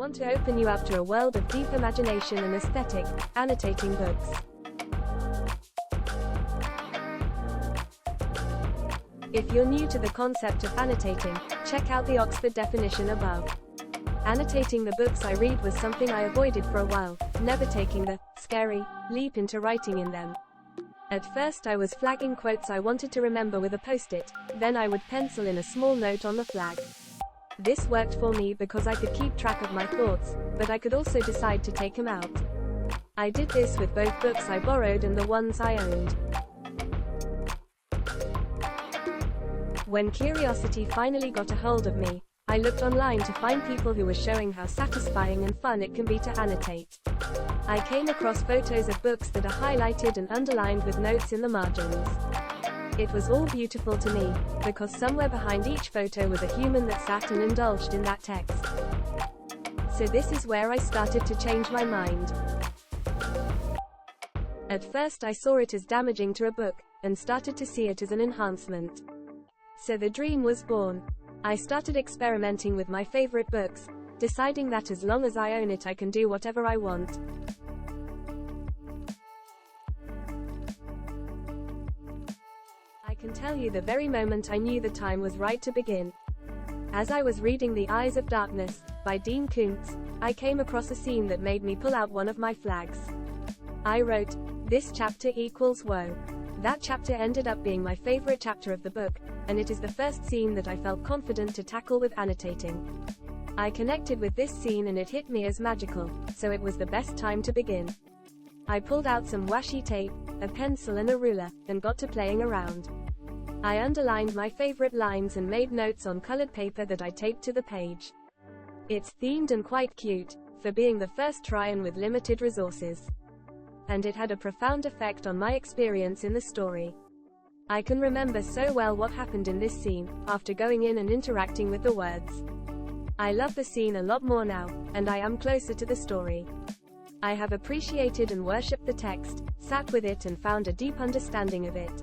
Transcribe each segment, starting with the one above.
want to open you up to a world of deep imagination and aesthetic, annotating books. If you're new to the concept of annotating, check out the Oxford definition above. Annotating the books I read was something I avoided for a while, never taking the scary leap into writing in them. At first I was flagging quotes I wanted to remember with a post-it, then I would pencil in a small note on the flag. This worked for me because I could keep track of my thoughts, but I could also decide to take them out. I did this with both books I borrowed and the ones I owned. When curiosity finally got a hold of me, I looked online to find people who were showing how satisfying and fun it can be to annotate. I came across photos of books that are highlighted and underlined with notes in the margins. It was all beautiful to me, because somewhere behind each photo was a human that sat and indulged in that text. So this is where I started to change my mind. At first I saw it as damaging to a book, and started to see it as an enhancement. So the dream was born. I started experimenting with my favorite books, deciding that as long as I own it I can do whatever I want. I can tell you the very moment I knew the time was right to begin. As I was reading The Eyes of Darkness, by Dean Koontz, I came across a scene that made me pull out one of my flags. I wrote, "This chapter equals woe." That chapter ended up being my favorite chapter of the book, and it is the first scene that I felt confident to tackle with annotating. I connected with this scene and it hit me as magical, so it was the best time to begin. I pulled out some washi tape, a pencil and a ruler, and got to playing around. I underlined my favorite lines and made notes on colored paper that I taped to the page. It's themed and quite cute, for being the first try and with limited resources. And it had a profound effect on my experience in the story. I can remember so well what happened in this scene, after going in and interacting with the words. I love the scene a lot more now, and I am closer to the story. I have appreciated and worshipped the text, sat with it and found a deep understanding of it.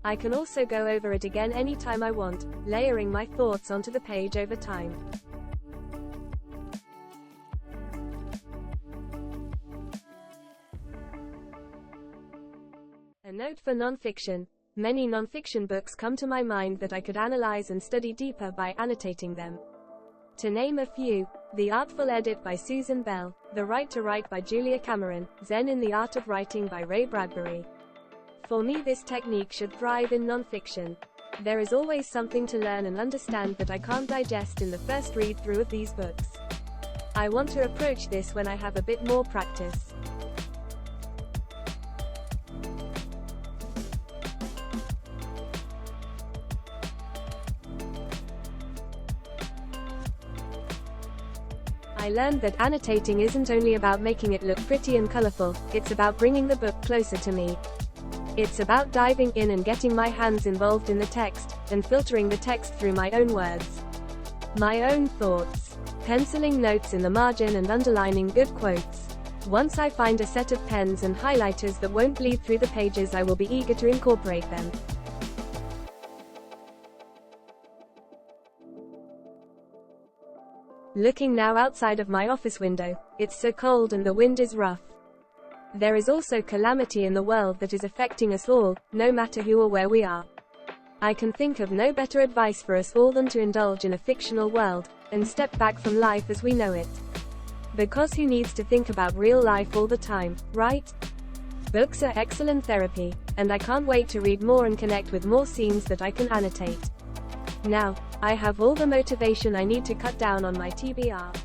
I can also go over it again anytime I want, layering my thoughts onto the page over time. A note for nonfiction. Many nonfiction books come to my mind that I could analyze and study deeper by annotating them. To name a few, The Artful Edit by Susan Bell, The Right to Write by Julia Cameron, Zen in the Art of Writing by Ray Bradbury. For me, this technique should thrive in nonfiction. There is always something to learn and understand that I can't digest in the first read through of these books. I want to approach this when I have a bit more practice. I learned that annotating isn't only about making it look pretty and colorful, it's about bringing the book closer to me. It's about diving in and getting my hands involved in the text, and filtering the text through my own words. My own thoughts. Penciling notes in the margin and underlining good quotes. Once I find a set of pens and highlighters that won't bleed through the pages, I will be eager to incorporate them. Looking now outside of my office window, it's so cold and the wind is rough. There is also calamity in the world that is affecting us all, no matter who or where we are. I can think of no better advice for us all than to indulge in a fictional world, and step back from life as we know it. Because who needs to think about real life all the time, right? Books are excellent therapy, and I can't wait to read more and connect with more scenes that I can annotate. Now, I have all the motivation I need to cut down on my TBR.